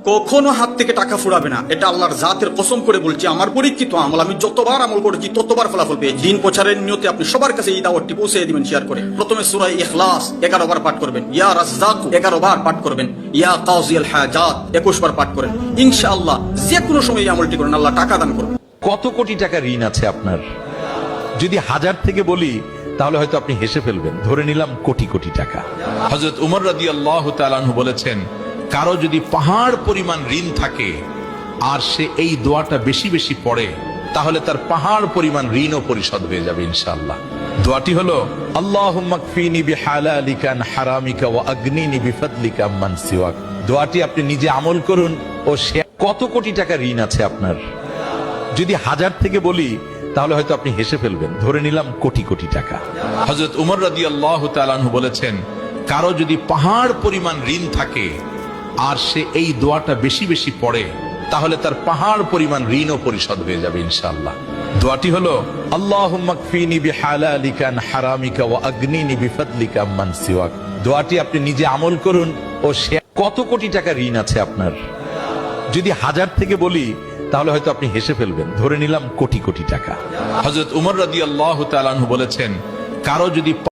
কখনো হাত থেকে টাকা ফুরাবে না, এটা আল্লাহর জাতের কসম করে বলছি। আমার পরীক্ষিত আমল, আমি যতবার আমল করেছি ততবার ফলাফল পেয়েছি। দিন প্রচারের নিয়তে আপনি সবার কাছে এই দাওয়াতটি পৌঁছে দিবেন, শেয়ার করে। প্রথমে সূরা ইখলাস 11 বার পাঠ করবেন, ইয়া রাজ্জাক 11 বার পাঠ করবেন, ইয়া কাযিয়াল হাজাত 21 বার পাঠ করেন। ইনশাআল্লাহ যে কোনো সময় এই আমলটি করেন, আল্লাহ টাকা দান করবেন। কত কোটি টাকা ঋণ আছে আপনার? যদি 1000 থেকে বলি তাহলে হয়তো আপনি হেসে ফেলবেন। ধরে নিলাম কোটি কোটি টাকা। হযরত উমর রাদিয়াল্লাহু তাআলা আনহু বলেছেন, কারো যদি পাহাড় পরিমাণ ঋণ থাকে আর সে এই দোয়াটা বেশি বেশি পড়ে, তাহলে তার পাহাড় পরিমাণ ঋণও পরিশোধ হয়ে যাবে ইনশাআল্লাহ। দোয়াটি হলো, আল্লাহুম্মা কফিনি বিহালালিকা আন হারামিকা ওয়া আগনিনি বিফাদলিকা আম্মান সিওয়াক। দোয়াটি আপনি নিজে আমল করুন ও সে কত কোটি টাকা ঋণ আছে আপনার? যদি 1000 থেকে বলি তাহলে হয়তো আপনি হেসে ফেলবেন। ধরে নিলাম কোটি কোটি টাকা। হযরত উমর রাদিয়াল্লাহু তাআলা আনহু বলেছেন, কারো যদি পাহাড় পরিমাণ ঋণ থাকে আর সে এই দোয়াটা বেশি বেশি পড়ে, তাহলে তার পাহাড় পরিমাণ ঋণও পরিশোধ হয়ে যাবে ইনশাআল্লাহ। দোয়াটি হলো, আল্লাহুম্মা কফিনি বিহালালিকা আন হারামিকা ওয়া আগনিনি বিফাদলিকা আম্মান সিওয়াক। দোয়াটি আপনি নিজে আমল করুন ও সে কত কোটি টাকা ঋণ আছে আপনার? যদি 1000 থেকে বলি তাহলে হয়তো আপনি হেসে ফেলবেন। ধরে নিলাম কোটি কোটি টাকা। হযরত উমর রাদিয়াল্লাহু তাআলা আনহু বলেছেন, কারো যদি